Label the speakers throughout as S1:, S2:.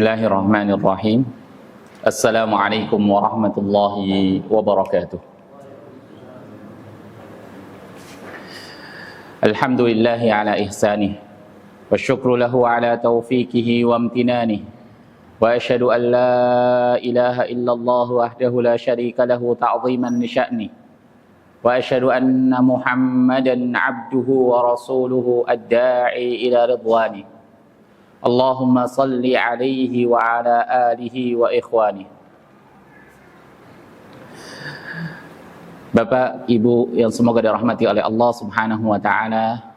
S1: Bismillahirrahmanirrahim. Assalamualaikum warahmatullahi wabarakatuh. Alhamdulillahi ala ihsanih, wa syukru lahu ala taufiqihi wa amtinanih, wa ashhadu an la ilaha illallah wahdahu la syarika lahu ta'ziman li sya'nih, wa ashhadu anna Muhammadan abduhu wa rasuluhu ad-da'i ila ridwanih. Allahumma salli alaihi wa ala alihi wa ikhwani. Bapak, Ibu yang semoga dirahmati oleh Allah Subhanahu wa ta'ala,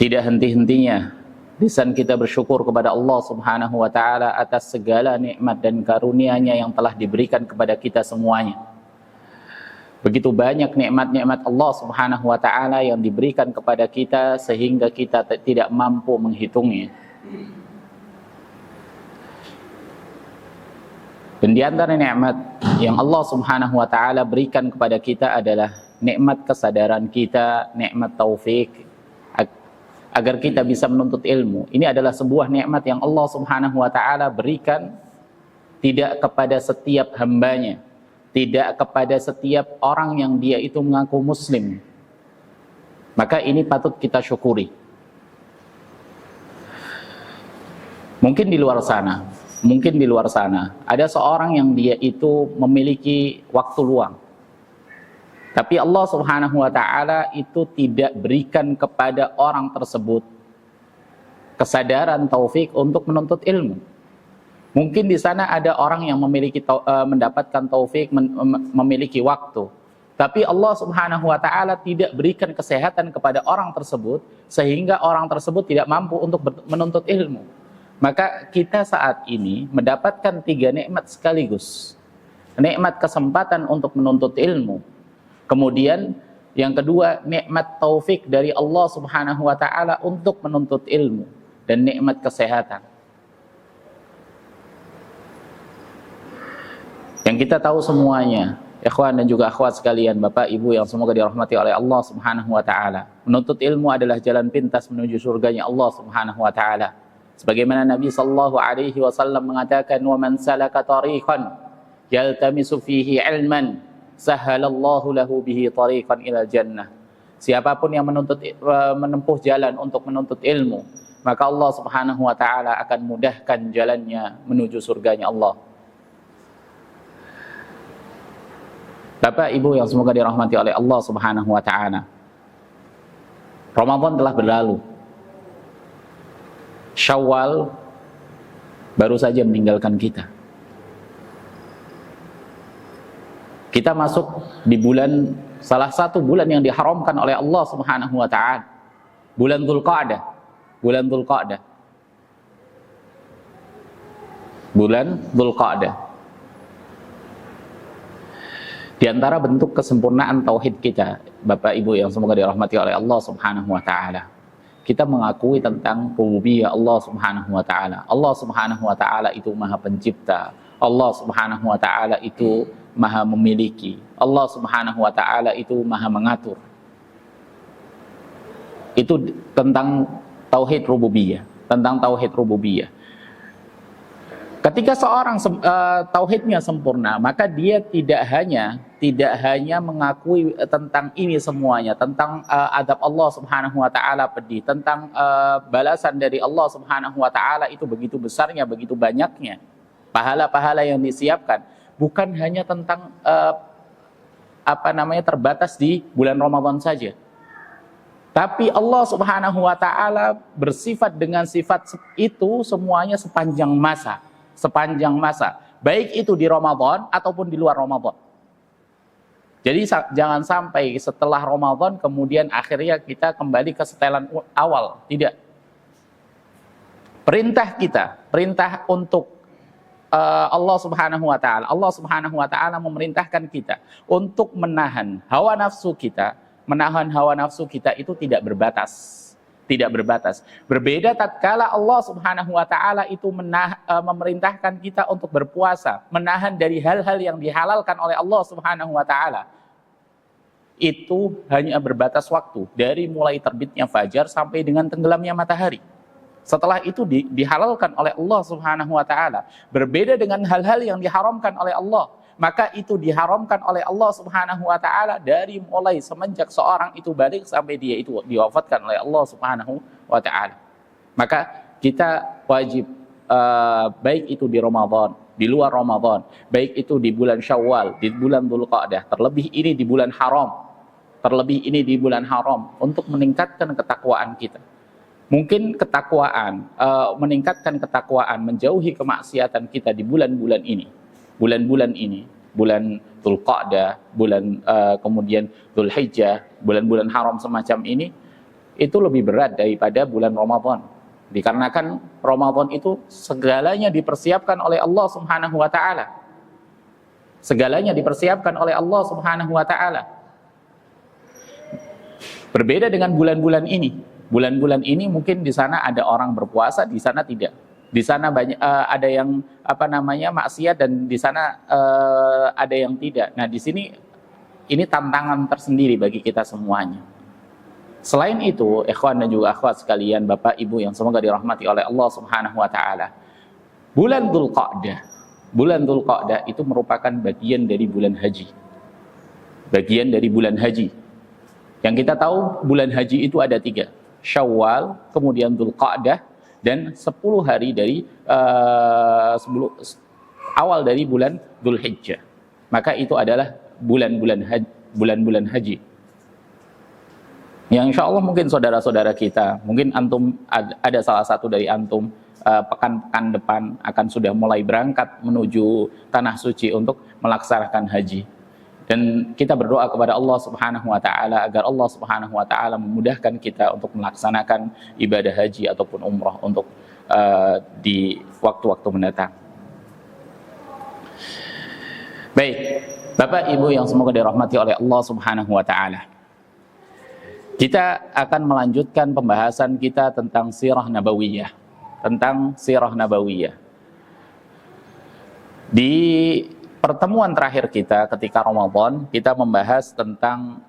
S1: tidak henti-hentinya lisan kita bersyukur kepada Allah Subhanahu wa ta'ala atas segala nikmat dan karunia-Nya yang telah diberikan kepada kita semuanya. Begitu banyak nikmat-nikmat Allah Subhanahu wa ta'ala yang diberikan kepada kita sehingga kita tidak mampu menghitungnya. Dan di antara nikmat yang Allah Subhanahu wa ta'ala berikan kepada kita adalah nikmat kesadaran kita, nikmat taufik agar kita bisa menuntut ilmu. Ini adalah sebuah nikmat yang Allah Subhanahu wa ta'ala berikan tidak kepada setiap hambanya, tidak kepada setiap orang yang dia itu mengaku muslim. Maka ini patut kita syukuri. Mungkin di luar sana ada seorang yang dia itu memiliki waktu luang, tapi Allah Subhanahu wa ta'ala itu tidak berikan kepada orang tersebut kesadaran taufik untuk menuntut ilmu. Mungkin di sana ada orang yang mendapatkan taufik, memiliki waktu, tapi Allah Subhanahu wa ta'ala tidak berikan kesehatan kepada orang tersebut sehingga orang tersebut tidak mampu untuk menuntut ilmu. Maka kita saat ini mendapatkan 3 nikmat sekaligus. Nikmat kesempatan untuk menuntut ilmu, kemudian yang kedua nikmat taufik dari Allah Subhanahu wa ta'ala untuk menuntut ilmu, dan nikmat kesehatan. Yang kita tahu semuanya, ikhwan dan juga akhwat sekalian, Bapak Ibu yang semoga dirahmati oleh Allah Subhanahu wa ta'ala, menuntut ilmu adalah jalan pintas menuju surganya Allah Subhanahu wa ta'ala. Sebagaimana Nabi sallallahu alaihi wasallam mengatakan, "Wa man salaka tariqan yaltamisu fihi ilman, sahhalallahu lahu bihi tariqan ila jannah." Siapapun yang menempuh jalan untuk menuntut ilmu, maka Allah Subhanahu wa ta'ala akan mudahkan jalannya menuju surganya Allah. Bapak Ibu yang semoga dirahmati oleh Allah Subhanahu wa ta'ala, Ramadan telah berlalu. Syawal baru saja meninggalkan kita. Kita masuk di salah satu bulan yang diharamkan oleh Allah Subhanahu wa ta'ala, bulan Dzulqa'dah. Bulan Dzulqa'dah. Di antara bentuk kesempurnaan tauhid kita, Bapak Ibu yang semoga dirahmati oleh Allah Subhanahu wa ta'ala, kita mengakui tentang rububiyah Allah Subhanahu wa ta'ala. Allah Subhanahu wa ta'ala itu Maha Pencipta. Allah Subhanahu wa ta'ala itu Maha Memiliki. Allah Subhanahu wa ta'ala itu Maha Mengatur. Itu tentang tauhid rububiyah, Ketika seorang tauhidnya sempurna, maka dia tidak hanya mengakui tentang ini semuanya, tentang adab Allah Subhanahu wa ta'ala pedih, tentang balasan dari Allah Subhanahu wa ta'ala itu begitu besarnya, begitu banyaknya pahala-pahala yang disiapkan, bukan hanya tentang terbatas di bulan Ramadan saja. Tapi Allah Subhanahu wa ta'ala bersifat dengan sifat itu semuanya sepanjang masa, baik itu di Ramadan ataupun di luar Ramadan. Jadi jangan sampai setelah Ramadan kemudian akhirnya kita kembali ke setelan awal. Tidak. Perintah untuk Allah Subhanahu wa ta'ala. Allah Subhanahu wa ta'ala memerintahkan kita untuk menahan hawa nafsu kita. Menahan hawa nafsu kita itu tidak berbatas. Berbeda tatkala Allah Subhanahu wa ta'ala itu memerintahkan kita untuk berpuasa, menahan dari hal-hal yang dihalalkan oleh Allah Subhanahu wa ta'ala. Itu hanya berbatas waktu, dari mulai terbitnya fajar sampai dengan tenggelamnya matahari. Setelah itu dihalalkan oleh Allah Subhanahu wa taala. Berbeda dengan hal-hal yang diharamkan oleh Allah. Maka itu diharamkan oleh Allah Subhanahu wa taala dari mulai semenjak seorang itu balik sampai dia itu diwafatkan oleh Allah Subhanahu wa taala. Maka kita wajib baik itu di Ramadan, di luar Ramadan, baik itu di bulan Syawal, di bulan Dzulqa'dah, terlebih ini di bulan haram, untuk meningkatkan ketakwaan kita. Mungkin ketakwaan, meningkatkan ketakwaan, menjauhi kemaksiatan kita di bulan-bulan ini. Bulan Dzulqa'dah, kemudian Dzulhijjah, bulan-bulan haram semacam ini, itu lebih berat daripada bulan Ramadan. Dikarenakan Ramadan itu segalanya dipersiapkan oleh Allah Subhanahu wa taala. Segalanya dipersiapkan oleh Allah Subhanahu wa taala. Berbeda dengan bulan-bulan ini. Bulan-bulan ini mungkin di sana ada orang berpuasa, di sana tidak. Di sana banyak ada yang maksiat, dan di sana ada yang tidak. Nah, di sini ini tantangan tersendiri bagi kita semuanya. Selain itu, ikhwan dan juga akhwat sekalian, Bapak Ibu yang semoga dirahmati oleh Allah Subhanahu wa taala. Bulan Dzulqa'dah itu merupakan bagian dari bulan haji. Bagian dari bulan haji. Yang kita tahu bulan haji itu ada 3. Syawal, kemudian Dzulqa'dah, dan 10 hari dari awal dari bulan Dzulhijjah. Maka itu adalah bulan-bulan haji. Yang insya Allah mungkin saudara-saudara kita, mungkin antum ada salah satu dari antum pekan-pekan depan akan sudah mulai berangkat menuju tanah suci untuk melaksanakan haji. Dan kita berdoa kepada Allah Subhanahu wa taala agar Allah Subhanahu wa taala memudahkan kita untuk melaksanakan ibadah haji ataupun umrah untuk di waktu-waktu mendatang. Baik, Bapak Ibu yang semoga dirahmati oleh Allah Subhanahu wa taala. Kita akan melanjutkan pembahasan kita tentang sirah nabawiyah. Di pertemuan terakhir kita ketika Ramadan, kita membahas tentang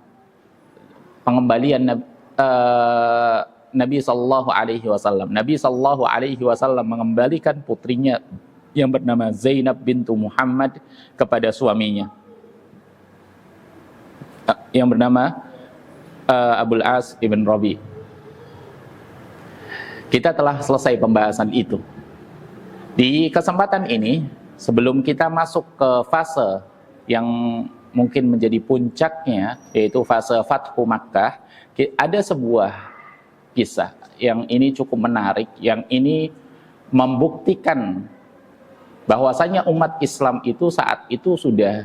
S1: pengembalian Nabi Sallallahu Alaihi Wasallam. Nabi Sallallahu Alaihi Wasallam mengembalikan putrinya yang bernama Zainab bintu Muhammad kepada suaminya, yang bernama Abul As ibn Rabi. Kita telah selesai pembahasan itu. Di kesempatan ini, sebelum kita masuk ke fase yang mungkin menjadi puncaknya, yaitu fase Fathu Makkah, ada sebuah kisah yang ini cukup menarik, yang ini membuktikan bahwasanya umat Islam itu saat itu sudah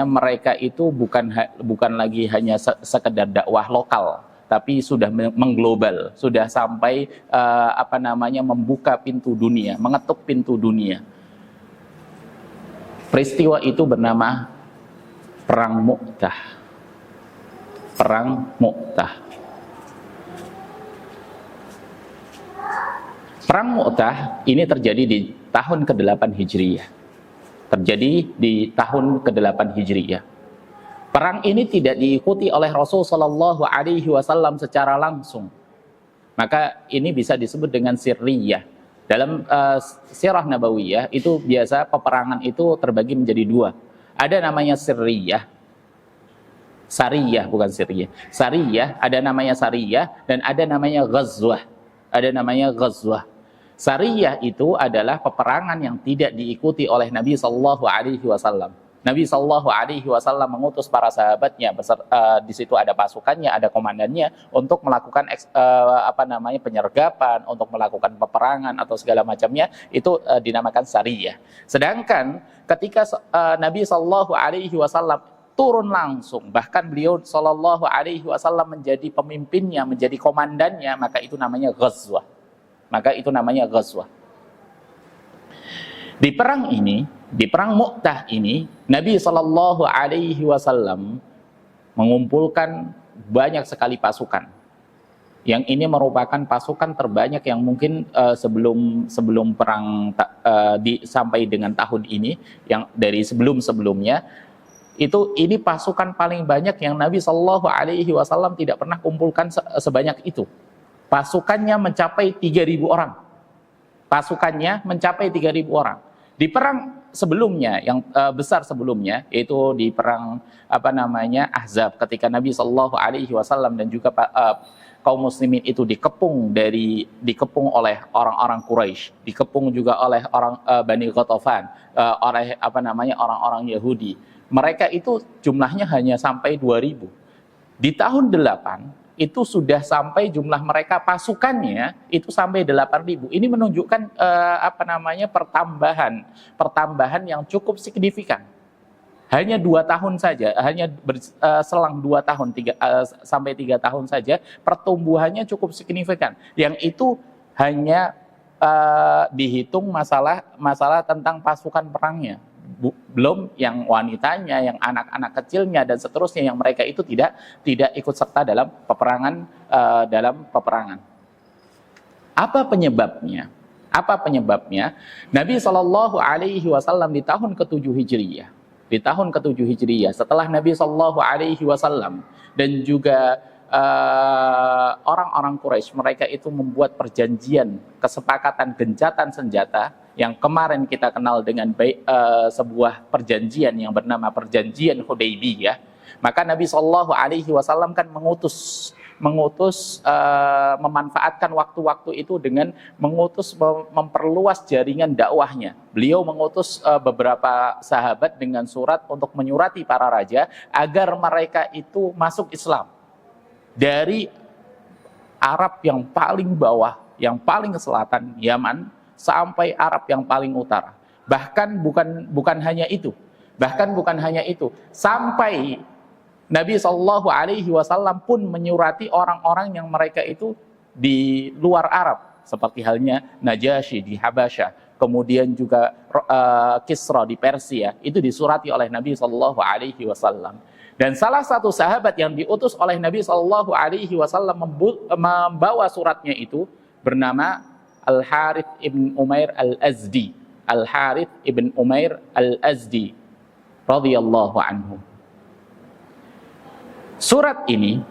S1: mereka itu bukan lagi hanya sekedar dakwah lokal, tapi sudah mengglobal, sudah sampai membuka pintu dunia, mengetuk pintu dunia. Peristiwa itu bernama Perang Mu'tah. Perang Mu'tah ini terjadi di tahun ke-8 Hijriyah. Perang ini tidak diikuti oleh Rasul Shallallahu Alaihi Wasallam secara langsung. Maka ini bisa disebut dengan sirriyah. Dalam sirah nabawiyah itu biasa peperangan itu terbagi menjadi 2. Ada namanya sirriyah, sariyah, bukan sirriyah. Sariyah, ada namanya sariyah, dan ada namanya ghazwah. Sariyah itu adalah peperangan yang tidak diikuti oleh Nabi Sallallahu Alaihi Wasallam. Nabi Sallallahu Alaihi Wasallam mengutus para sahabatnya, di situ ada pasukannya, ada komandannya, untuk melakukan penyergapan, untuk melakukan peperangan atau segala macamnya, itu dinamakan sariyah. Sedangkan ketika Nabi Sallallahu Alaihi Wasallam turun langsung, bahkan beliau Sallallahu Alaihi Wasallam menjadi pemimpinnya, menjadi komandannya, maka itu namanya ghazwah. Di perang ini, di perang Mu'tah ini, Nabi Sallallahu Alaihi Wasallam mengumpulkan banyak sekali pasukan. Yang ini merupakan pasukan terbanyak yang mungkin sebelum perang sampai dengan tahun ini, yang dari sebelumnya, ini pasukan paling banyak yang Nabi Sallallahu Alaihi Wasallam tidak pernah kumpulkan sebanyak itu. pasukannya mencapai 3.000 orang. Pasukannya mencapai 3.000 orang. Di perang sebelumnya yang besar sebelumnya, yaitu di perang Ahzab, ketika Nabi Shallallahu Alaihi Wasallam dan juga kaum muslimin itu dikepung oleh orang-orang Quraisy, dikepung juga oleh orang Bani Ghatafan, oleh orang-orang Yahudi. Mereka itu jumlahnya hanya sampai 2.000. Di tahun 8 itu sudah sampai jumlah mereka pasukannya itu sampai 8.000. Ini menunjukkan pertambahan yang cukup signifikan. Hanya 2 tahun saja, selang 2 tahun sampai 3 tahun saja pertumbuhannya cukup signifikan. Yang itu hanya dihitung masalah tentang pasukan perangnya. Belum yang wanitanya, yang anak-anak kecilnya dan seterusnya yang mereka itu tidak ikut serta dalam peperangan. Apa penyebabnya? Nabi Shallallahu Alaihi Wasallam di tahun ke-7 Hijriyah, setelah Nabi Shallallahu Alaihi Wasallam dan juga orang-orang Quraisy, mereka itu membuat perjanjian, kesepakatan gencatan senjata yang kemarin kita kenal dengan sebuah perjanjian yang bernama Perjanjian Hudaybiyah. Maka Nabi Shallallahu Alaihi Wasallam kan mengutus memanfaatkan waktu-waktu itu dengan memperluas jaringan dakwahnya. Beliau mengutus beberapa sahabat dengan surat untuk menyurati para raja agar mereka itu masuk Islam dari Arab yang paling bawah, yang paling selatan, Yaman, sampai Arab yang paling utara. Bahkan bukan hanya itu, sampai Nabi Shallallahu Alaihi Wasallam pun menyurati orang-orang yang mereka itu di luar Arab, seperti halnya Najasyi di Habasyah, kemudian juga Kisra di Persia, itu disurati oleh Nabi Shallallahu Alaihi Wasallam. Dan salah satu sahabat yang diutus oleh Nabi Shallallahu Alaihi Wasallam membawa suratnya itu bernama Al-Harith ibn Umair Al-Azdi. Al-Harith ibn Umair Al-Azdi radhiyallahu anhu. Surat ini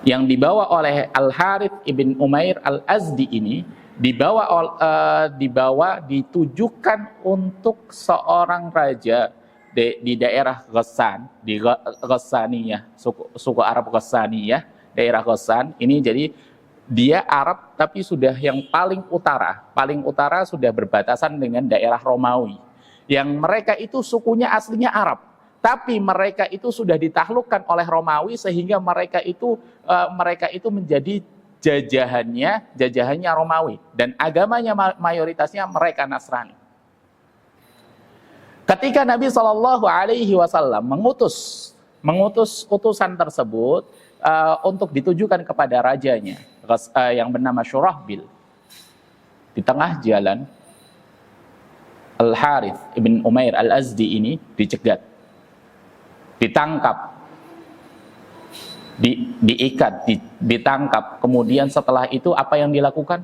S1: yang dibawa oleh Al-Harith ibn Umair Al-Azdi ini ditujukan untuk seorang raja di daerah Ghassan, di Ghassaniyah, suku Arab Ghassaniyah, daerah Ghassan. Ini jadi dia Arab tapi sudah yang paling utara sudah berbatasan dengan daerah Romawi. Yang mereka itu sukunya aslinya Arab, tapi mereka itu sudah ditaklukkan oleh Romawi sehingga mereka itu menjadi jajahannya Romawi dan agamanya mayoritasnya mereka Nasrani. Ketika Nabi Shallallahu Alaihi Wasallam mengutus utusan tersebut untuk ditujukan kepada rajanya yang bernama Syurahbil, di tengah jalan Al-Harith ibn Umair Al-Azdi ini dicegat, ditangkap, diikat, ditangkap. Kemudian setelah itu apa yang dilakukan?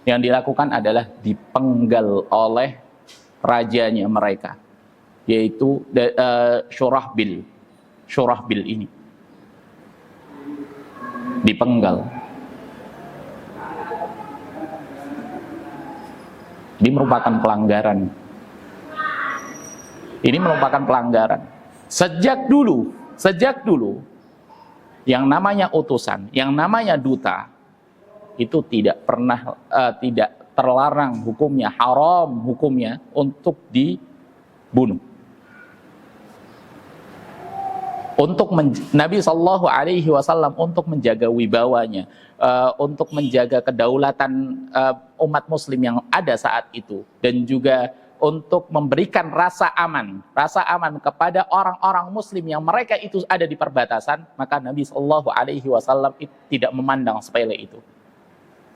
S1: Yang dilakukan adalah dipenggal oleh rajanya mereka, yaitu Syurahbil ini dipenggal. Ini merupakan pelanggaran. Sejak dulu yang namanya utusan, yang namanya duta itu tidak terlarang hukumnya, haram hukumnya untuk dibunuh. Nabi Shallallahu Alaihi Wasallam untuk menjaga wibawanya, untuk menjaga kedaulatan umat Muslim yang ada saat itu, dan juga untuk memberikan rasa aman kepada orang-orang Muslim yang mereka itu ada di perbatasan, maka Nabi Shallallahu Alaihi Wasallam tidak memandang sepele itu.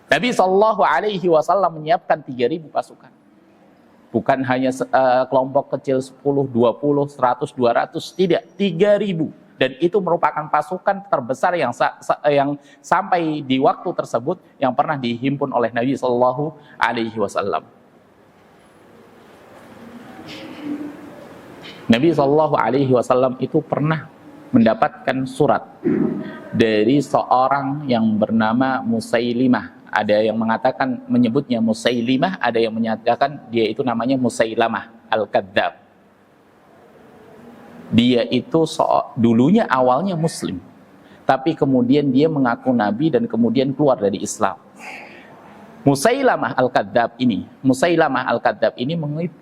S1: Nabi Shallallahu Alaihi Wasallam menyiapkan 3.000 pasukan, bukan hanya kelompok kecil 10, 20, 100, 200, tidak, 3.000. Dan itu merupakan pasukan terbesar yang sampai di waktu tersebut yang pernah dihimpun oleh Nabi Shallallahu Alaihi Wasallam. Nabi Shallallahu Alaihi Wasallam itu pernah mendapatkan surat dari seorang yang bernama Musailimah. Ada yang mengatakan menyebutnya Musailimah, ada yang menyatakan dia itu namanya Musailamah Al-Kadzab. Dia itu dulunya awalnya Muslim, tapi kemudian dia mengaku nabi dan kemudian keluar dari Islam. Musailamah Al-Kadzab ini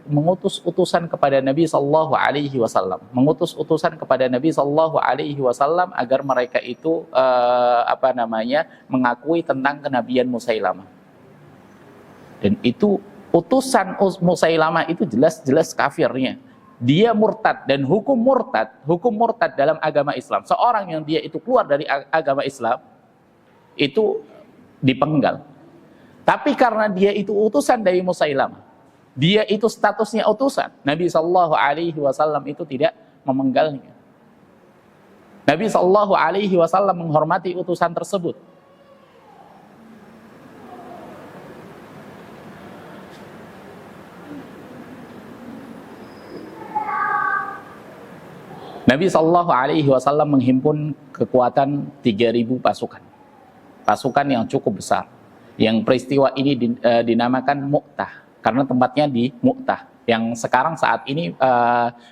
S1: mengutus utusan kepada Nabi sallallahu alaihi wasallam, agar mereka itu mengakui tentang kenabian Musailamah. Dan itu utusan Musailamah itu jelas-jelas kafirnya. Dia murtad, dan hukum murtad dalam agama Islam, seorang yang dia itu keluar dari agama Islam itu dipenggal. Tapi karena dia itu utusan dari Musailamah, dia itu statusnya utusan, Nabi sallallahu alaihi wasallam itu tidak memenggalnya. Nabi sallallahu alaihi wasallam menghormati utusan tersebut. Nabi sallallahu alaihi wasallam menghimpun kekuatan 3.000 pasukan. Pasukan yang cukup besar. Yang peristiwa ini dinamakan Mu'tah, karena tempatnya di Mu'tah, yang sekarang saat ini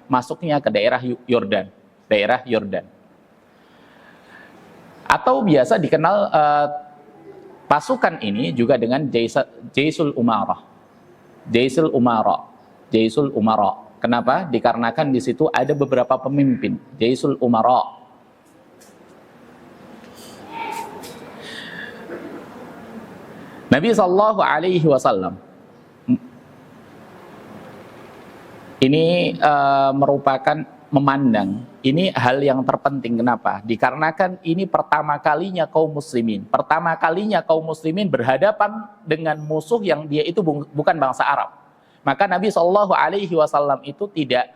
S1: masuknya ke daerah Yordan. Atau biasa dikenal pasukan ini juga dengan Jaisul Umara. Kenapa? Dikarenakan di situ ada beberapa pemimpin, Jaisul Umara. Nabi sallallahu alaihi wasallam ini merupakan memandang ini hal yang terpenting. Kenapa? Dikarenakan ini pertama kalinya kaum muslimin berhadapan dengan musuh yang dia itu bukan bangsa Arab. Maka Nabi sallallahu alaihi wasallam itu tidak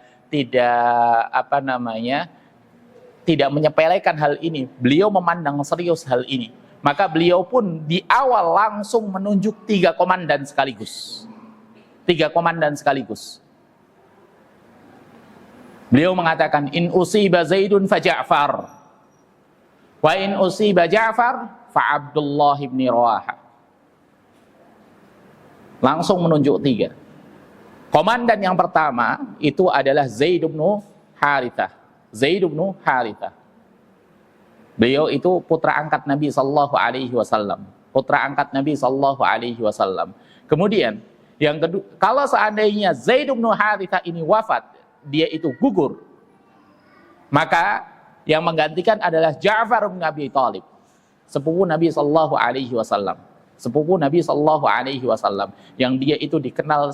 S1: menyepelekan hal ini. Beliau memandang serius hal ini. Maka beliau pun di awal langsung menunjuk 3 komandan sekaligus. Beliau mengatakan, in usiba Zaidun fa Ja'far, wa in usiba Ja'far fa Abdullah ibn Rawaha. Langsung menunjuk 3. Komandan yang pertama itu adalah Zaid bin Harithah. Beliau itu putra angkat Nabi sallallahu alaihi wasallam. Kemudian yang kedua, kalau seandainya Zaid bin Harithah ini wafat, dia itu gugur, maka yang menggantikan adalah Ja'far bin Abi Thalib, sepupu Nabi sallallahu alaihi wasallam, yang dia itu dikenal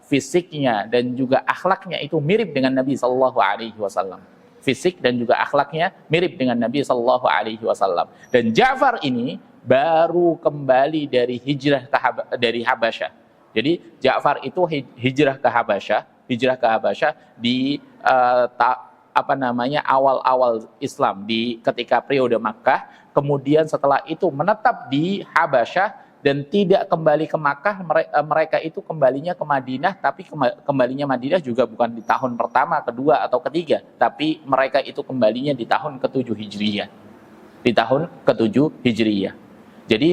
S1: fisiknya dan juga akhlaknya itu mirip dengan Nabi sallallahu alaihi wasallam. Fisik dan juga akhlaknya mirip dengan Nabi sallallahu alaihi wasallam. Dan Ja'far ini baru kembali dari hijrah dari Habasyah. Jadi Ja'far itu hijrah ke Habasyah di awal-awal Islam, ketika periode Makkah. Kemudian setelah itu menetap di Habasyah dan tidak kembali ke Makkah. Mereka itu kembalinya ke Madinah, tapi kembalinya Madinah juga bukan di tahun pertama, kedua, atau ketiga, tapi mereka itu kembalinya di tahun ke-7 Hijriyah. Jadi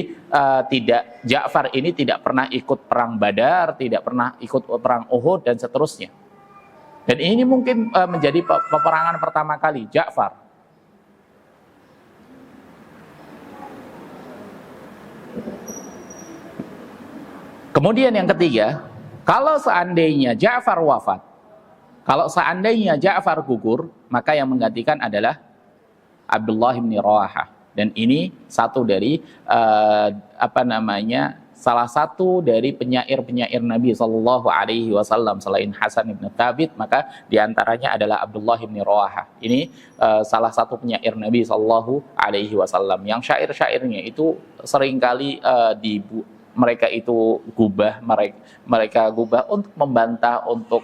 S1: Ja'far ini tidak pernah ikut perang Badar, tidak pernah ikut perang Uhud, dan seterusnya. Dan ini mungkin menjadi peperangan pertama kali Ja'far. Kemudian yang ketiga, kalau seandainya Ja'far wafat, kalau seandainya Ja'far gugur, maka yang menggantikan adalah Abdullah bin Rawaha. Dan ini salah satu dari penyair Nabi sallallahu alaihi wasallam selain Hasan bin Thabit, maka diantaranya adalah Abdullah bin Rawaha. Ini salah satu penyair Nabi sallallahu alaihi wasallam yang syair-syairnya itu seringkali mereka itu gubah untuk membantah, untuk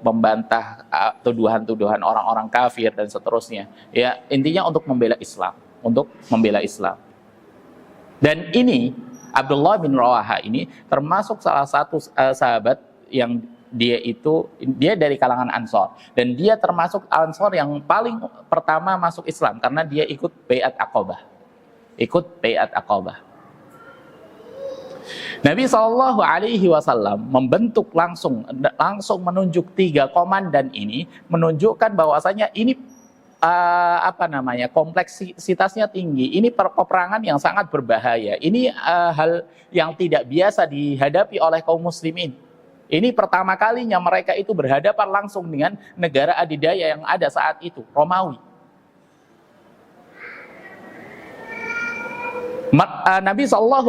S1: membantah tuduhan-tuduhan orang-orang kafir dan seterusnya. Ya, intinya untuk membela Islam. Dan ini Abdullah bin Rawaha ini termasuk salah satu sahabat yang dia dari kalangan Ansor, dan dia termasuk Ansor yang paling pertama masuk Islam karena dia ikut Baiat Aqabah. Nabi SAW membentuk langsung menunjuk 3 komandan ini, menunjukkan bahwasanya ini kompleksitasnya tinggi. Ini peperangan yang sangat berbahaya. Ini hal yang tidak biasa dihadapi oleh kaum muslimin. Ini pertama kalinya mereka itu berhadapan langsung dengan negara adidaya yang ada saat itu, Romawi. Nabi SAW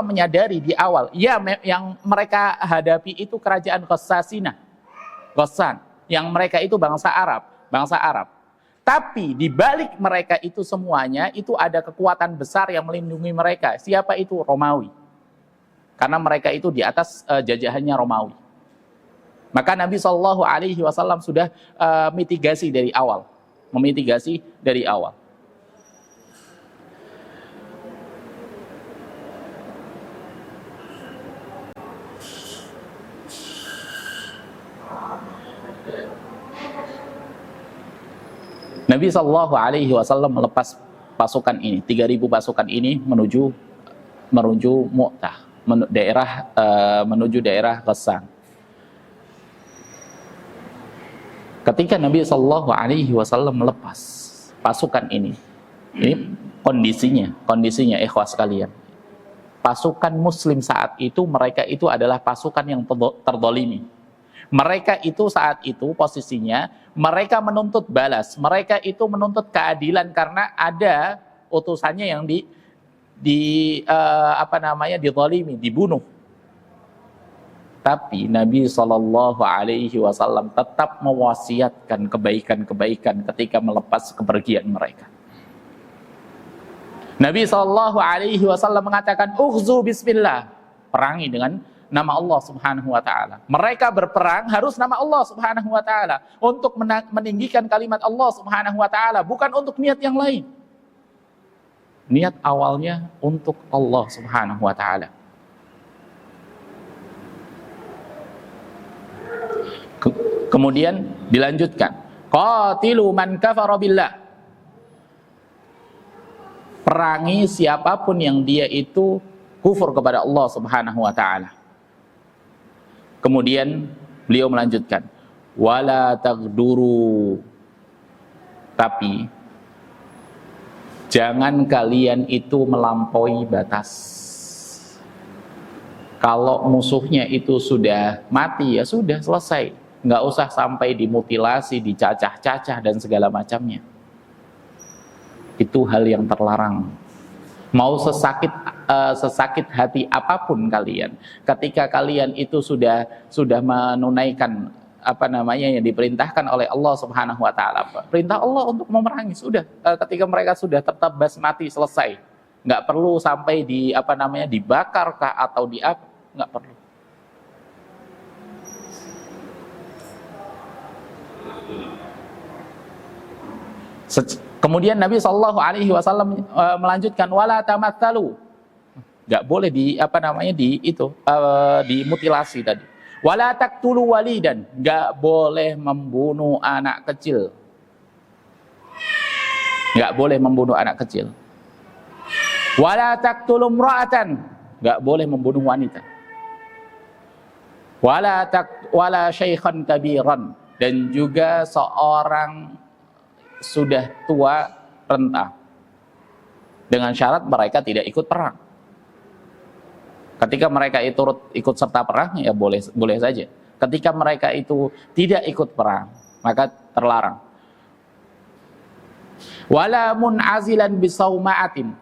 S1: menyadari di awal, yang mereka hadapi itu kerajaan Ghassan, yang mereka itu bangsa Arab. Tapi di balik mereka itu semuanya, itu ada kekuatan besar yang melindungi mereka. Siapa itu? Romawi. Karena mereka itu di atas jajahannya Romawi. Maka Nabi SAW sudah memitigasi dari awal. Nabi SAW melepas pasukan ini, 3.000 pasukan ini menuju Mu'tah, menuju daerah Ghassan. Ketika Nabi SAW melepas pasukan ini kondisinya ikhwas sekalian. Pasukan Muslim saat itu, mereka itu adalah pasukan yang terdolimi. Mereka itu saat itu posisinya, mereka menuntut balas, mereka itu menuntut keadilan karena ada utusannya yang dizalimi, dibunuh. Tapi Nabi SAW tetap mewasiatkan kebaikan-kebaikan ketika melepas kepergian mereka. Nabi SAW mengatakan, "Ukhzu bismillah," perangi dengan nama Allah Subhanahu wa taala. Mereka berperang harus nama Allah Subhanahu wa taala, untuk meninggikan kalimat Allah Subhanahu wa taala, bukan untuk niat yang lain. Niat awalnya untuk Allah Subhanahu wa taala. Kemudian dilanjutkan, qatilu man kafara billah. Perangi siapapun yang dia itu kufur kepada Allah Subhanahu wa taala. Kemudian beliau melanjutkan, wala taghduru, tapi jangan kalian itu melampaui batas. Kalau musuhnya itu sudah mati, ya sudah selesai, nggak usah sampai dimutilasi, dicacah-cacah dan segala macamnya. Itu hal yang terlarang. Mau sesakit hati apapun kalian, ketika kalian itu sudah menunaikan yang diperintahkan oleh Allah Subhanahu wa taala, perintah Allah untuk memerangi, sudah, ketika mereka sudah tertebas mati, selesai. Nggak perlu sampai dibakar kah atau nggak perlu. Kemudian Nabi SAW melanjutkan, wala tamatsalu, nggak boleh dimutilasi tadi. Wala taqtulu walidan, nggak boleh membunuh anak kecil. Nggak boleh membunuh anak kecil. Wala taqtulu imra'atan, nggak boleh membunuh wanita. Wala syaikhan kabiran, dan juga seorang sudah tua renta, dengan syarat mereka tidak ikut perang. Ketika mereka itu ikut serta perang, ya boleh saja. Ketika mereka itu tidak ikut perang, maka terlarang. Wala mun'azilan bisauma'atin,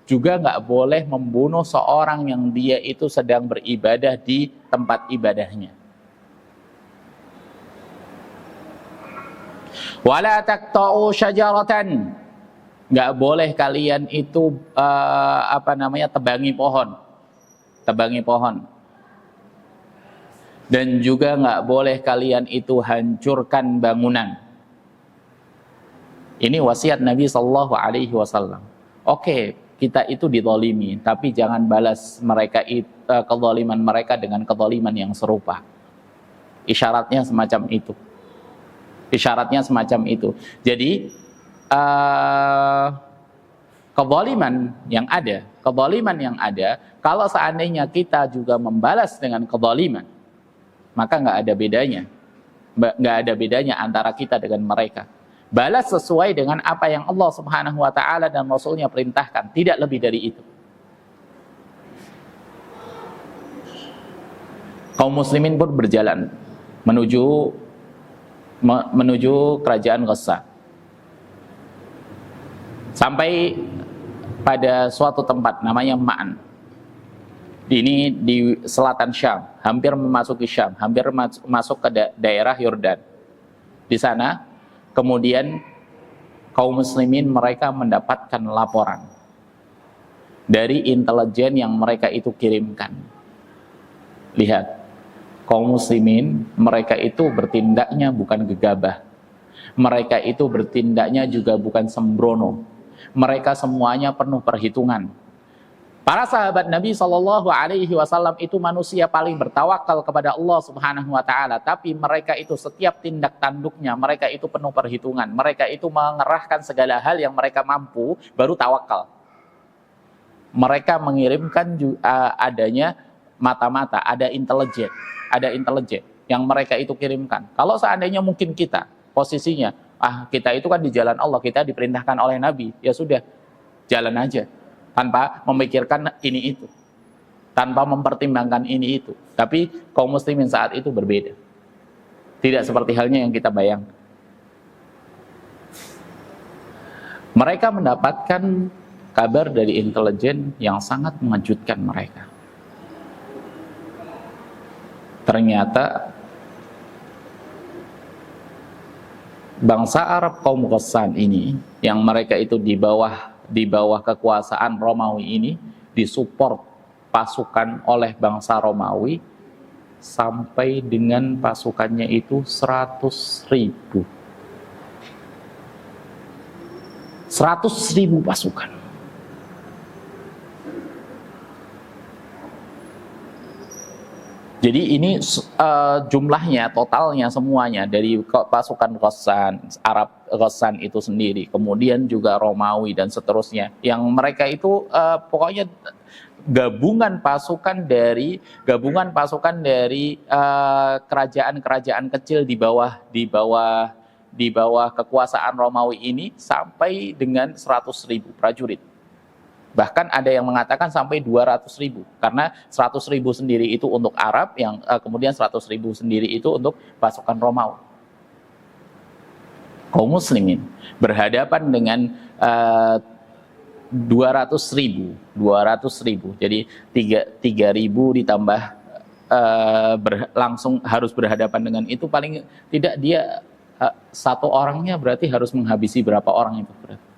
S1: juga nggak boleh membunuh seorang yang dia itu sedang beribadah di tempat ibadahnya. Wala taqta'u syajaratan, nggak boleh kalian itu tebangi pohon. Dan juga nggak boleh kalian itu hancurkan bangunan. Ini wasiat Nabi SAW. Oke, kita itu dizalimi, tapi jangan balas mereka kezaliman mereka dengan kezaliman yang serupa. Isyaratnya semacam itu. Isyaratnya semacam itu. Jadi kezaliman yang ada, kalau seandainya kita juga membalas dengan kezaliman, maka nggak ada bedanya antara kita dengan mereka. Balas sesuai dengan apa yang Allah Subhanahu wa taala dan Rasulnya perintahkan, tidak lebih dari itu. Kaum muslimin pun berjalan menuju kerajaan Ghassan. Sampai pada suatu tempat namanya Ma'an. Ini di selatan Syam, hampir memasuki Syam, hampir masuk ke daerah Yordan. Di sana kemudian kaum muslimin mereka mendapatkan laporan dari intelijen yang mereka itu kirimkan. Lihat, kaum muslimin mereka itu bertindaknya bukan gegabah. Mereka itu bertindaknya juga bukan sembrono. Mereka semuanya penuh perhitungan. Para sahabat Nabi SAW itu manusia paling bertawakal kepada Allah Subhanahu wa taala, tapi mereka itu setiap tindak tanduknya mereka itu penuh perhitungan. Mereka itu mengerahkan segala hal yang mereka mampu baru tawakal. Mereka mengirimkan adanya mata-mata, ada intelijen yang mereka itu kirimkan. Kalau seandainya mungkin kita posisinya, kita itu kan di jalan Allah, kita diperintahkan oleh Nabi, ya sudah, jalan aja. Tanpa memikirkan ini itu, tanpa mempertimbangkan ini itu. Tapi kaum muslimin saat itu berbeda, tidak seperti halnya yang kita bayangkan. Mereka mendapatkan kabar dari intelijen yang sangat mengejutkan mereka. Ternyata bangsa Arab kaum Ghassan ini, yang mereka itu di bawah kekuasaan Romawi ini, disupport pasukan oleh bangsa Romawi sampai dengan pasukannya itu 100.000. 100.000 pasukan. Jadi ini jumlahnya, totalnya semuanya dari pasukan Ghassan, Arab Ghassan itu sendiri, kemudian juga Romawi dan seterusnya. Yang mereka itu pokoknya gabungan pasukan dari kerajaan-kerajaan kecil di bawah kekuasaan Romawi ini sampai dengan 100.000 prajurit. Bahkan ada yang mengatakan sampai 200.000, karena 100.000 sendiri itu untuk Arab, yang kemudian 100.000 sendiri itu untuk pasukan Romawi. Kaum muslimin berhadapan dengan 200.000, jadi 3.000 ditambah langsung harus berhadapan dengan itu, paling tidak dia satu orangnya berarti harus menghabisi berapa orang itu berarti.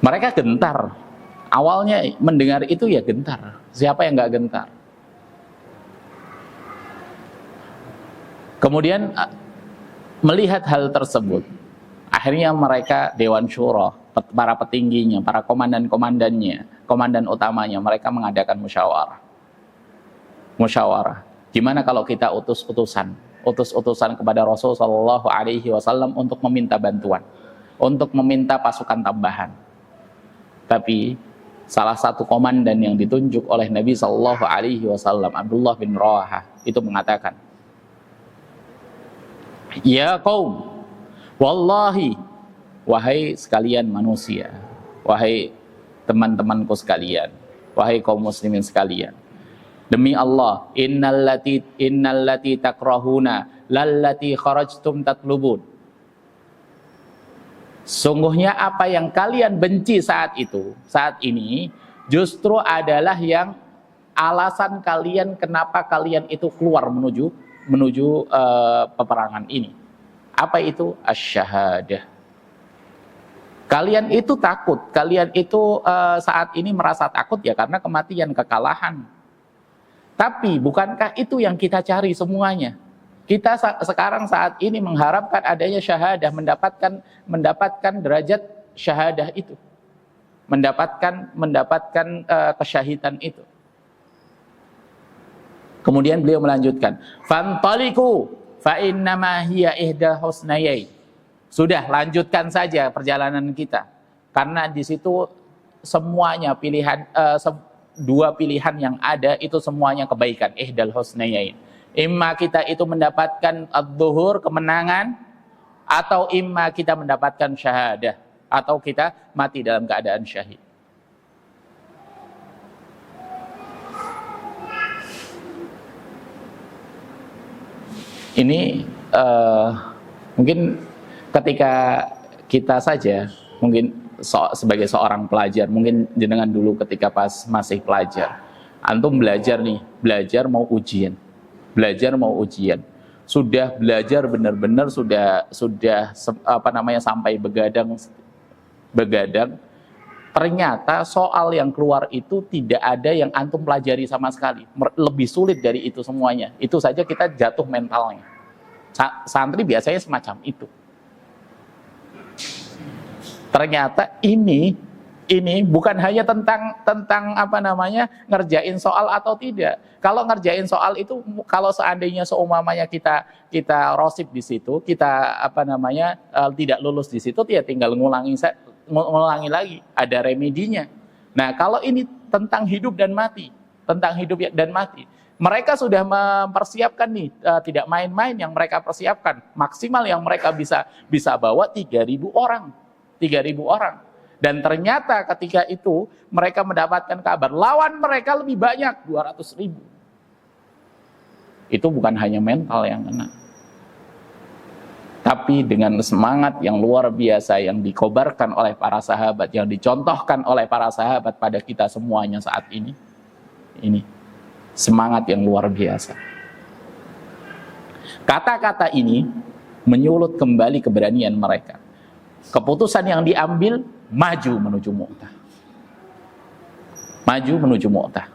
S1: Mereka gentar. Awalnya mendengar itu ya gentar. Siapa yang nggak gentar? Kemudian melihat hal tersebut, akhirnya mereka Dewan Syuro, para petingginya, para komandan-komandannya, komandan utamanya, mereka mengadakan musyawarah. Gimana kalau kita utus utusan kepada Rasul Shallallahu Alaihi Wasallam untuk meminta bantuan, untuk meminta pasukan tambahan. Tapi salah satu komandan yang ditunjuk oleh Nabi Shallallahu Alaihi Wasallam, Abdullah bin Rawahah, itu mengatakan, "Ya kaum, wallahi, wahai sekalian manusia, wahai teman-temanku sekalian, wahai kaum muslimin sekalian, demi Allah, innallati takrahuna lallati kharajtum tatlubun." Sungguhnya apa yang kalian benci saat ini justru adalah yang alasan kalian kenapa kalian itu keluar menuju peperangan ini. Apa itu? Asy-syahadah. Kalian itu takut, kalian itu saat ini merasa takut ya karena kematian, kekalahan. Tapi bukankah itu yang kita cari semuanya? Kita sekarang saat ini mengharapkan adanya syahadah, mendapatkan derajat syahadah itu, mendapatkan kesyahidan itu. Kemudian beliau melanjutkan, fantaliku fa innama hiya ihda husnayai. Sudah, lanjutkan saja perjalanan kita. Karena di situ semuanya pilihan, dua pilihan yang ada itu semuanya kebaikan, ihdal husnayai. Imma kita itu mendapatkan adzuhur, kemenangan, atau imma kita mendapatkan syahadah, atau kita mati dalam keadaan syahid. Ini mungkin ketika kita saja, mungkin sebagai seorang pelajar, mungkin jenengan dulu ketika pas masih pelajar, antum belajar nih, belajar mau ujian, sudah belajar benar-benar sudah sampai begadang, ternyata soal yang keluar itu tidak ada yang antum pelajari sama sekali, lebih sulit dari itu semuanya. Itu saja kita jatuh mentalnya. Santri biasanya semacam itu. Ternyata ini bukan hanya tentang ngerjain soal atau tidak. Kalau ngerjain soal itu, kalau seandainya seumpamanya kita rosip di situ, kita tidak lulus di situ, ya tinggal ngulangi lagi, ada remedinya. Nah, kalau ini tentang hidup dan mati, mereka sudah mempersiapkan nih, tidak main-main yang mereka persiapkan. Maksimal yang mereka bisa bawa 3.000 orang. Dan ternyata ketika itu mereka mendapatkan kabar lawan mereka lebih banyak, 200.000. Itu bukan hanya mental yang kena, tapi dengan semangat yang luar biasa yang dikobarkan oleh para sahabat, yang dicontohkan oleh para sahabat pada kita semuanya saat ini semangat yang luar biasa. Kata-kata ini menyulut kembali keberanian mereka. Keputusan yang diambil, maju menuju Mu'tah.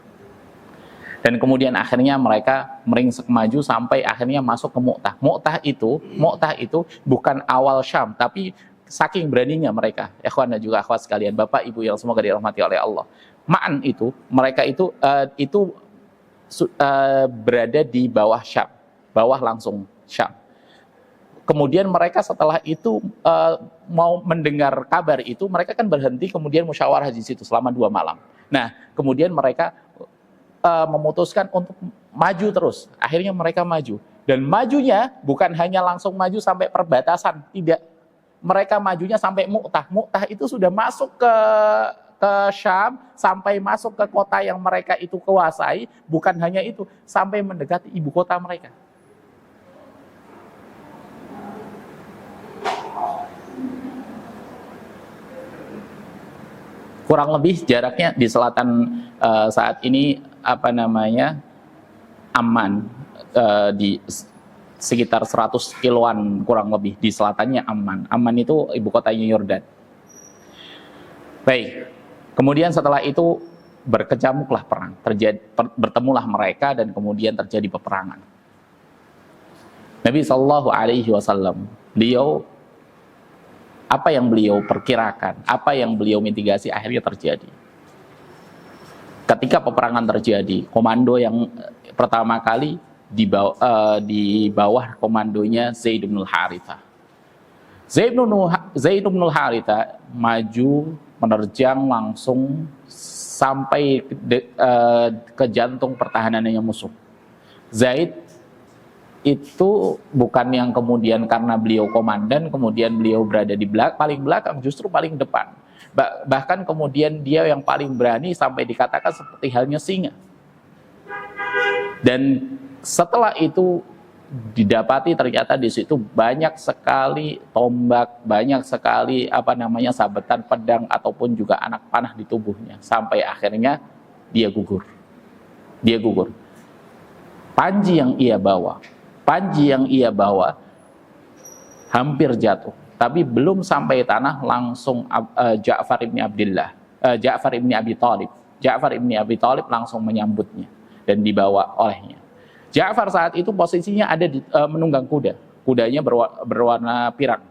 S1: Dan kemudian akhirnya mereka meringsek maju sampai akhirnya masuk ke Mu'tah. Mu'tah itu bukan awal Syam, tapi saking beraninya mereka, ikhwan dan juga akhwat sekalian, Bapak Ibu yang semoga dirahmati oleh Allah. Ma'an itu, mereka itu berada di bawah Syam, bawah langsung Syam. Kemudian mereka setelah itu mau mendengar kabar itu, mereka kan berhenti kemudian musyawarah di situ selama 2 malam. Nah, kemudian mereka memutuskan untuk maju terus. Akhirnya mereka maju. Dan majunya bukan hanya langsung maju sampai perbatasan, tidak. Mereka majunya sampai Mu'tah. Mu'tah itu sudah masuk ke Syam, sampai masuk ke kota yang mereka itu kuasai. Bukan hanya itu, sampai mendekati ibu kota mereka. Kurang lebih jaraknya di selatan saat ini Amman, di sekitar 100 kiloan kurang lebih di selatannya Amman. Amman itu ibu kotanya Yordan. Baik. Kemudian setelah itu berkecamuklah perang, bertemulah mereka dan kemudian terjadi peperangan. Nabi Shallallahu Alaihi Wasallam, apa yang beliau perkirakan, apa yang beliau mitigasi akhirnya terjadi. Ketika peperangan terjadi, komando yang pertama kali di bawah komandonya Zaid bin Harithah. Zaid bin Harithah maju menerjang langsung sampai ke jantung pertahanannya musuh. Zaid itu bukan yang kemudian karena beliau komandan kemudian beliau berada di paling belakang, justru paling depan. Bahkan kemudian dia yang paling berani sampai dikatakan seperti halnya singa. Dan setelah itu didapati ternyata di situ banyak sekali tombak, banyak sekali sabetan pedang ataupun juga anak panah di tubuhnya, sampai akhirnya dia gugur. Panji yang ia bawa hampir jatuh, tapi belum sampai tanah langsung Ja'far ibn Abi Thalib langsung menyambutnya dan dibawa olehnya. Ja'far saat itu posisinya ada menunggang kudanya berwarna pirang,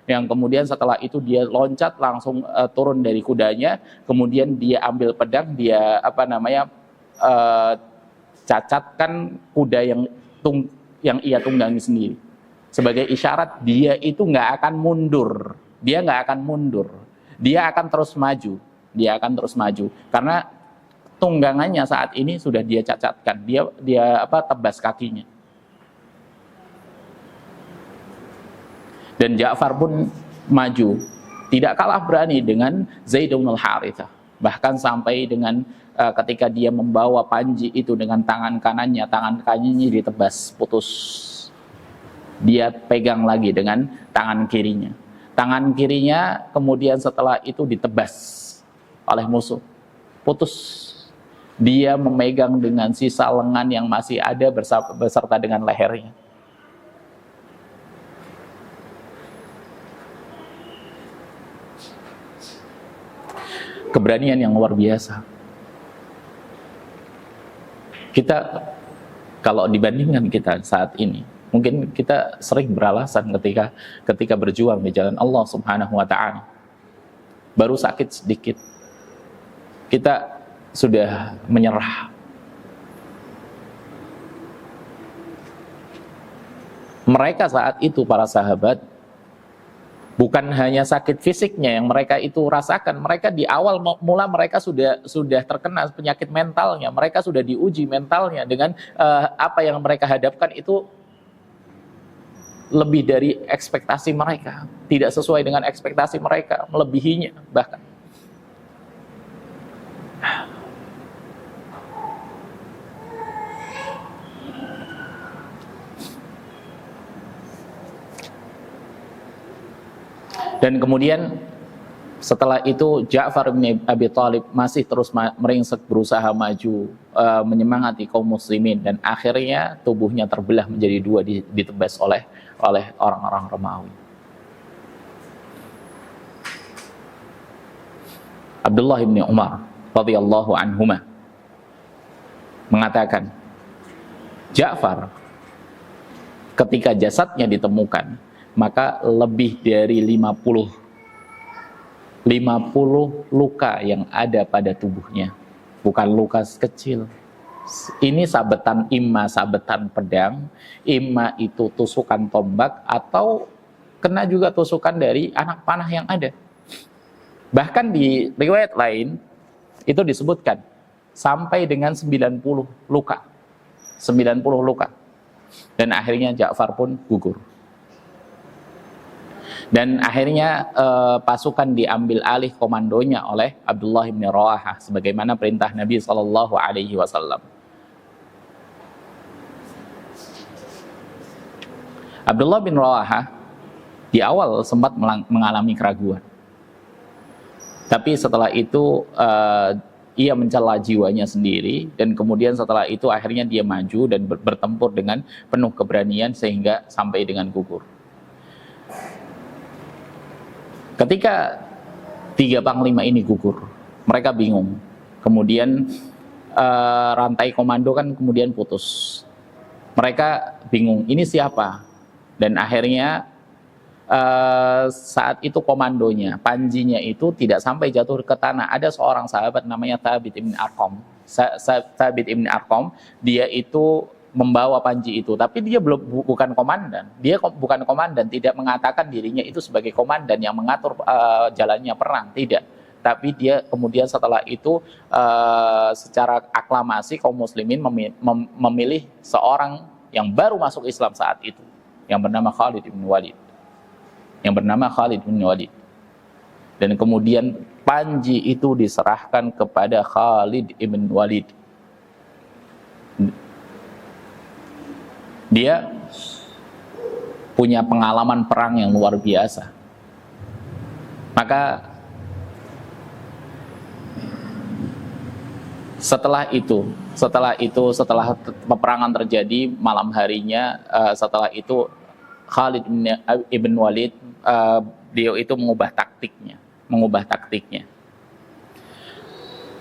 S1: yang kemudian setelah itu dia loncat langsung turun dari kudanya, kemudian dia ambil pedang, dia cacatkan kuda yang ia tunggangi sendiri. Sebagai isyarat dia itu nggak akan mundur. Dia nggak akan mundur. Dia akan terus maju. Dia akan terus maju. Karena tunggangannya saat ini sudah dia cacatkan. Dia tebas kakinya. Dan Ja'far pun maju, tidak kalah berani dengan Zaid bin Al-Harithah. Bahkan sampai dengan ketika dia membawa panji itu dengan tangan kanannya ditebas, putus. Dia pegang lagi dengan tangan kirinya. Tangan kirinya kemudian setelah itu ditebas oleh musuh, putus. Dia memegang dengan sisa lengan yang masih ada beserta dengan lehernya. Keberanian yang luar biasa. Kita kalau dibandingkan kita saat ini, mungkin kita sering beralasan ketika berjuang di jalan Allah Subhanahu wa taala. Baru sakit sedikit, kita sudah menyerah. Mereka saat itu, para sahabat, bukan hanya sakit fisiknya yang mereka itu rasakan, mereka di awal mula mereka sudah terkena penyakit mentalnya, mereka sudah diuji mentalnya dengan apa yang mereka hadapkan itu lebih dari ekspektasi mereka, tidak sesuai dengan ekspektasi mereka, melebihinya bahkan. Dan kemudian setelah itu Ja'far bin Abi Thalib masih terus meringsek berusaha maju, menyemangati kaum muslimin, dan akhirnya tubuhnya terbelah menjadi dua, ditebas oleh orang-orang Romawi. Abdullah bin Umar radhiyallahu anhuma mengatakan, Ja'far ketika jasadnya ditemukan, maka lebih dari 50 luka yang ada pada tubuhnya. Bukan luka kecil. Ini sabetan pedang, imma itu tusukan tombak, atau kena juga tusukan dari anak panah yang ada. Bahkan di riwayat lain itu disebutkan sampai dengan 90 luka. 90 luka. Dan akhirnya Ja'far pun gugur. Dan akhirnya pasukan diambil alih komandonya oleh Abdullah bin Rawahah sebagaimana perintah Nabi SAW. Abdullah bin Rawahah di awal sempat mengalami keraguan, tapi setelah itu ia mencela jiwanya sendiri, dan kemudian setelah itu akhirnya dia maju dan bertempur dengan penuh keberanian sehingga sampai dengan gugur. Ketika 3 panglima ini gugur, mereka bingung. Kemudian rantai komando kan kemudian putus. Mereka bingung, ini siapa? Dan akhirnya saat itu komandonya, panjinya itu tidak sampai jatuh ke tanah. Ada seorang sahabat namanya Thabit ibn Arqam. Thabit ibn Arqam, dia itu membawa panji itu, tapi dia bukan komandan. Dia bukan komandan, tidak mengatakan dirinya itu sebagai komandan yang mengatur jalannya perang, tidak. Tapi dia kemudian setelah itu secara aklamasi kaum muslimin memilih seorang yang baru masuk Islam saat itu, yang bernama Khalid bin Walid. Dan kemudian panji itu diserahkan kepada Khalid ibn Walid. Dia punya pengalaman perang yang luar biasa. Maka setelah peperangan terjadi malam harinya, setelah itu Khalid ibn Walid dia itu mengubah taktiknya.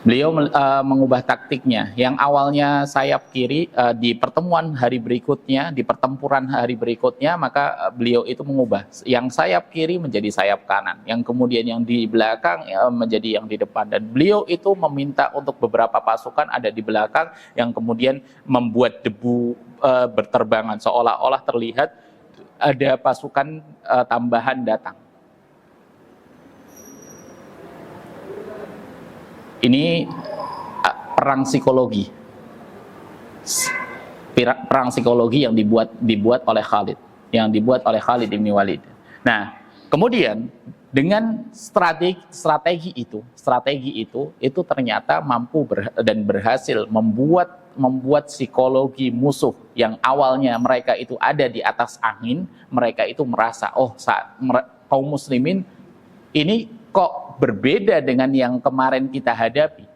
S1: Beliau mengubah taktiknya. Yang awalnya sayap kiri, di pertemuan hari berikutnya, di pertempuran hari berikutnya, maka beliau itu mengubah. Yang sayap kiri menjadi sayap kanan. Yang kemudian yang di belakang menjadi yang di depan. Dan beliau itu meminta untuk beberapa pasukan ada di belakang yang kemudian membuat debu berterbangan. Seolah-olah terlihat ada pasukan tambahan datang. Ini perang psikologi, yang dibuat oleh Khalid, bin Walid. Nah, kemudian dengan strategi itu ternyata mampu dan berhasil membuat psikologi musuh yang awalnya mereka itu ada di atas angin, mereka itu merasa, kaum muslimin ini kok berbeda dengan yang kemarin kita hadapi.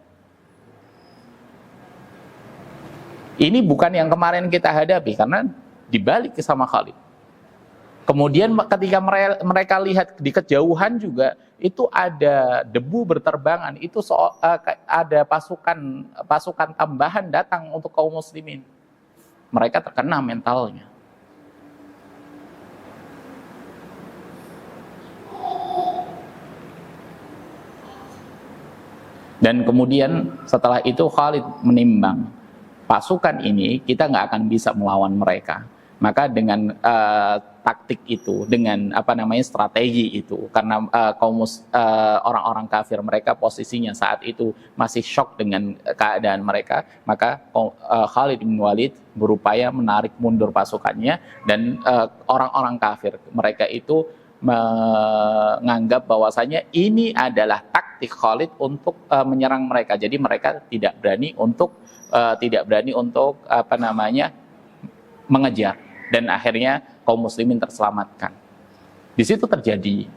S1: Ini bukan yang kemarin kita hadapi, karena dibalik sama Khalid. Kemudian ketika mereka lihat di kejauhan juga, itu ada debu berterbangan, itu ada pasukan tambahan datang untuk kaum muslimin. Mereka terkena mentalnya. Dan kemudian setelah itu Khalid menimbang, pasukan ini kita nggak akan bisa melawan mereka. Maka dengan taktik itu, dengan strategi itu, karena orang-orang kafir mereka posisinya saat itu masih shock dengan keadaan mereka, maka Khalid bin Walid berupaya menarik mundur pasukannya, dan orang-orang kafir mereka itu menganggap bahwasanya ini adalah taktik Khalid untuk menyerang mereka. Jadi mereka tidak berani untuk mengejar, dan akhirnya kaum muslimin terselamatkan. Di situ terjadi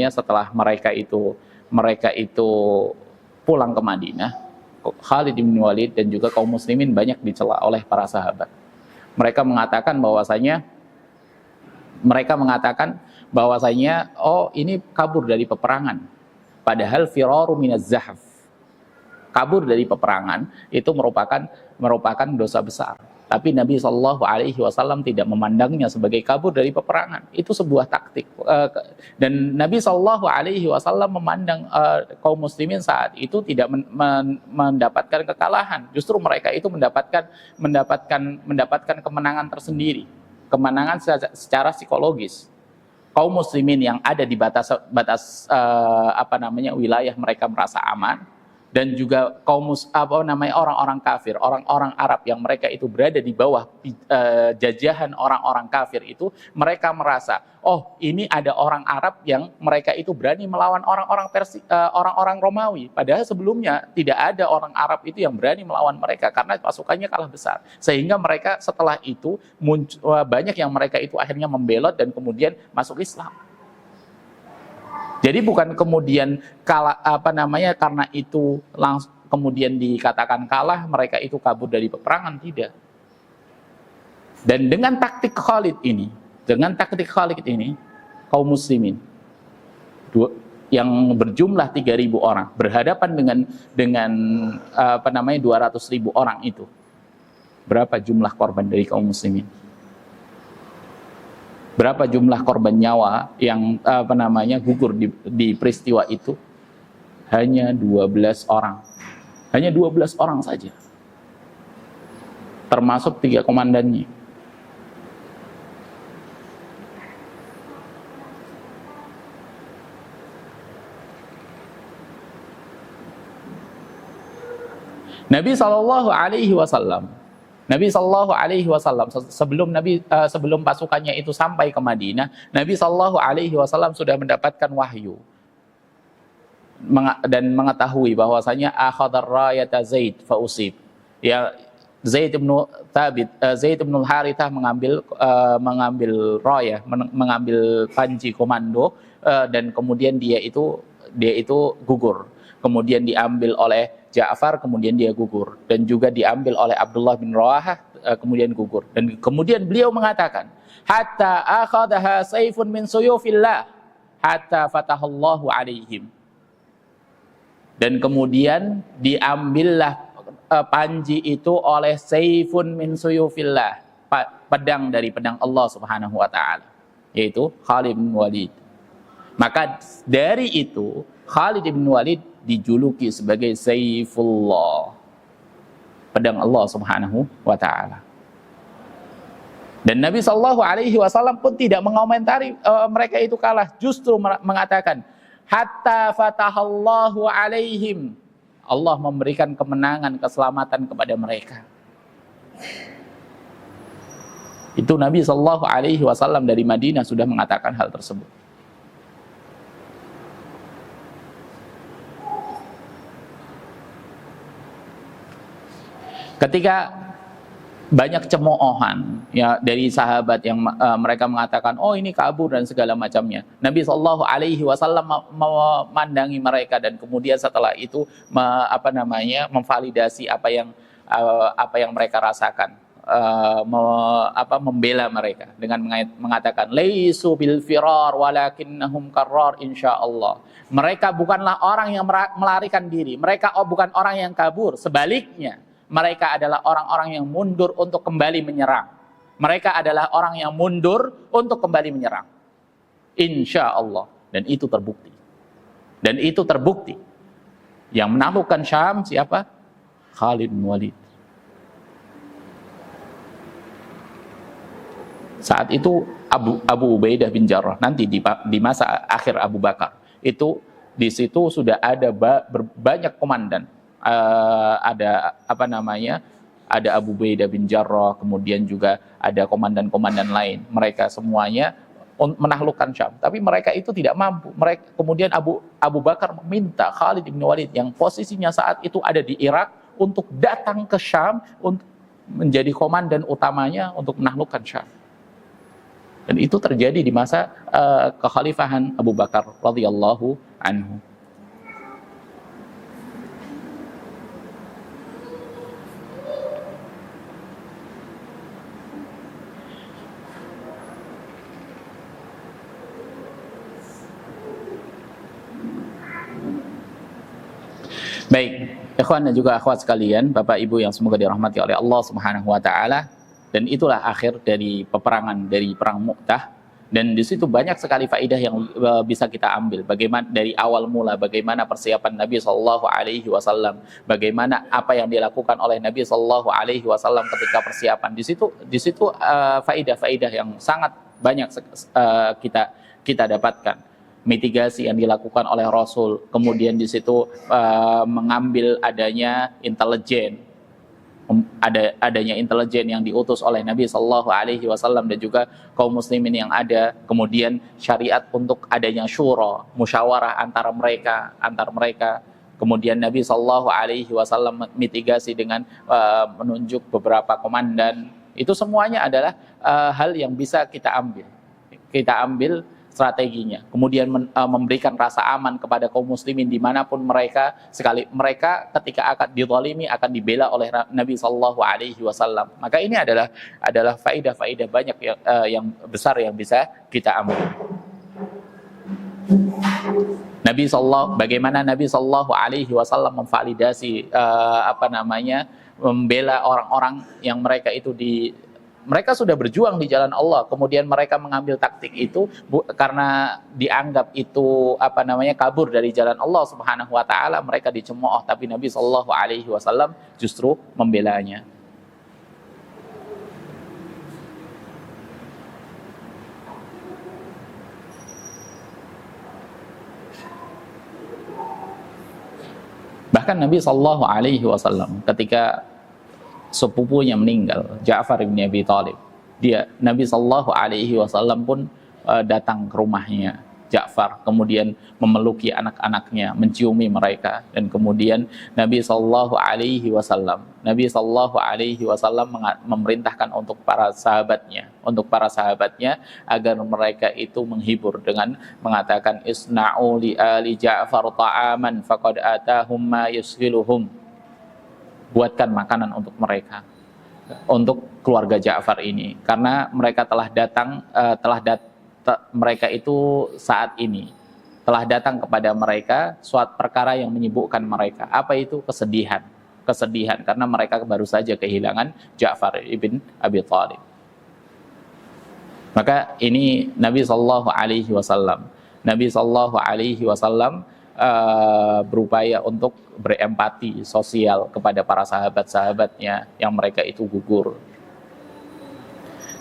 S1: setelah mereka itu pulang ke Madinah, Khalid bin Walid dan juga kaum muslimin banyak dicela oleh para sahabat. Mereka mengatakan bahwasanya ini kabur dari peperangan, padahal firaru minaz zahf, kabur dari peperangan itu merupakan dosa besar. Tapi Nabi Shallallahu Alaihi Wasallam tidak memandangnya sebagai kabur dari peperangan. Itu sebuah taktik. Dan Nabi Shallallahu Alaihi Wasallam memandang kaum muslimin saat itu tidak mendapatkan kekalahan. Justru mereka itu mendapatkan kemenangan tersendiri, kemenangan secara psikologis. Kaum muslimin yang ada di batas wilayah mereka merasa aman, dan juga orang-orang kafir, orang-orang Arab yang mereka itu berada di bawah jajahan orang-orang kafir itu, mereka merasa, ini ada orang Arab yang mereka itu berani melawan orang-orang Romawi, padahal sebelumnya tidak ada orang Arab itu yang berani melawan mereka karena pasukannya kalah besar. Sehingga mereka setelah itu banyak yang mereka itu akhirnya membelot dan kemudian masuk Islam. Jadi bukan kemudian karena itu langsung kemudian dikatakan kalah, mereka itu kabur dari peperangan, tidak. Dan dengan taktik Khalid ini, kaum muslimin yang berjumlah 3.000 orang berhadapan dengan 200.000 orang itu. Berapa jumlah korban dari kaum muslimin? Berapa jumlah korban nyawa yang gugur di peristiwa itu? Hanya 12 orang. Hanya 12 orang saja. Termasuk 3 komandannya. Nabi Shallallahu Alaihi Wasallam sebelum pasukannya itu sampai ke Madinah, Nabi Shallallahu Alaihi Wasallam sudah mendapatkan wahyu dan mengetahui bahwasanya akhadar rayata Zaid fa usib. Ya, Zaid bin Harithah mengambil panji komando, dan kemudian dia itu gugur. Kemudian diambil oleh Ja'far, kemudian dia gugur, dan juga diambil oleh Abdullah bin Rawahah, kemudian gugur. Dan kemudian beliau mengatakan, hatta akhadaha saifun min suyufillah hatta fatahallahu alaihim. Dan kemudian diambillah panji itu oleh Saifun min suyufillah, pedang dari pedang Allah Subhanahu wa taala, yaitu Khalid bin Walid. Maka dari itu Khalid bin Walid dijuluki sebagai Saifullah, pedang Allah Subhanahu wa taala. Dan Nabi Shallallahu Alaihi Wasallam pun tidak mengomentari mereka itu kalah, justru mengatakan hatta fatahallahu alaihim, Allah memberikan kemenangan, keselamatan kepada mereka. Itu Nabi Shallallahu Alaihi Wasallam dari Madinah sudah mengatakan hal tersebut. Ketika banyak cemoohan ya dari sahabat yang mereka mengatakan oh ini kabur dan segala macamnya, Nabi Shallallahu Alaihi Wasallam memandangi mereka dan kemudian setelah itu memvalidasi apa yang mereka rasakan, membela mereka dengan mengatakan laisu bil firar walakinnahum karrar insyaallah. Mereka bukanlah orang yang melarikan diri, mereka bukan orang yang kabur, sebaliknya mereka adalah orang-orang yang mundur untuk kembali menyerang. Mereka adalah orang yang mundur untuk kembali menyerang. Insya Allah. Dan itu terbukti. Dan itu terbukti. Yang menaklukkan Syam siapa? Khalid bin Walid. Saat itu Abu Ubaidah bin Jarrah, nanti di masa akhir Abu Bakar, itu di situ sudah ada banyak komandan. Ada Abu Ubaidah bin Jarrah, kemudian juga ada komandan-komandan lain. Mereka semuanya menaklukkan Syam, tapi mereka itu tidak mampu. Kemudian Abu Bakar meminta Khalid bin Walid yang posisinya saat itu ada di Irak untuk datang ke Syam untuk menjadi komandan utamanya untuk menaklukkan Syam. Dan itu terjadi di masa kekhalifahan Abu Bakar radhiyallahu anhu. Baik, ikhwan dan juga akhwat sekalian, Bapak Ibu yang semoga dirahmati oleh Allah Subhanahu wa taala. Dan itulah akhir dari peperangan dari perang Mu'tah. Dan di situ banyak sekali faedah yang bisa kita ambil. Bagaimana dari awal mula, bagaimana persiapan Nabi Shallallahu Alaihi Wasallam, bagaimana apa yang dilakukan oleh Nabi Shallallahu Alaihi Wasallam ketika persiapan. Di situ faedah-faedah yang sangat banyak kita dapatkan. Mitigasi yang dilakukan oleh Rasul, kemudian di situ mengambil adanya intelijen. Adanya intelijen yang diutus oleh Nabi Shallallahu Alaihi Wasallam dan juga kaum muslimin yang ada, kemudian syariat untuk adanya syura, musyawarah antar mereka, kemudian Nabi Shallallahu Alaihi Wasallam mitigasi dengan menunjuk beberapa komandan. Itu semuanya adalah hal yang bisa kita ambil strateginya, kemudian memberikan rasa aman kepada kaum muslimin dimanapun mereka ketika akan dizalimi akan dibela oleh Nabi Shallallahu Alaihi Wasallam. Maka ini adalah faedah banyak yang besar yang bisa kita ambil. Bagaimana Nabi Shallallahu Alaihi Wasallam memvalidasi membela orang-orang yang mereka sudah berjuang di jalan Allah, kemudian mereka mengambil taktik itu karena dianggap itu kabur dari jalan Allah Subhanahu wa taala, mereka dicemooh, tapi Nabi Shallallahu Alaihi Wasallam justru membelanya. Bahkan Nabi Shallallahu Alaihi Wasallam ketika sepupunya meninggal, Ja'far bin Abi Thalib, Nabi Shallallahu Alaihi Wasallam pun datang ke rumahnya Ja'far, kemudian memeluki anak-anaknya, menciumi mereka, dan kemudian Nabi Shallallahu Alaihi Wasallam memerintahkan untuk para sahabatnya agar mereka itu menghibur dengan mengatakan isna'u li ali Ja'far ta'aman faqad atahum ma yusghiluhum. Buatkan makanan untuk mereka, untuk keluarga Ja'far ini, karena mereka mereka itu saat ini telah datang kepada mereka suatu perkara yang menyibukkan mereka. Apa itu? Kesedihan. Kesedihan karena mereka baru saja kehilangan Ja'far ibn Abi Thalib. Maka ini Nabi Shallallahu Alaihi Wasallam berupaya untuk berempati sosial kepada para sahabat-sahabatnya yang mereka itu gugur.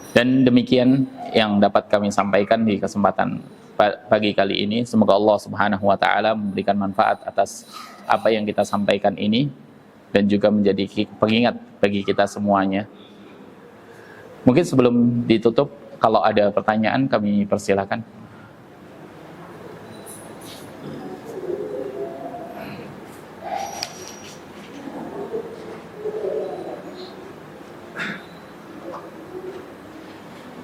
S1: Dan demikian yang dapat kami sampaikan di kesempatan pagi kali ini. Semoga Allah Subhanahu wa taala memberikan manfaat atas apa yang kita sampaikan ini dan juga menjadi pengingat bagi kita semuanya. Mungkin sebelum ditutup, kalau ada pertanyaan kami persilakan.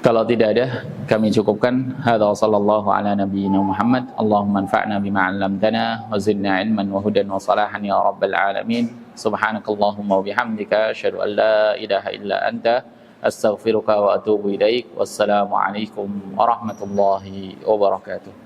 S1: Kalau tidak ada, kami cukupkan. Hadza sallallahu ala nabiyyina Muhammad. Allahumma anfa'na bima 'allamtana wa zidna 'ilman wa hudan wa salahan ya rabbal alamin. Subhanakallahumma wa bihamdika asyhadu an la ilaha illa anta astaghfiruka wa atubu ilaik. Wassalamu alaikum warahmatullahi wabarakatuh.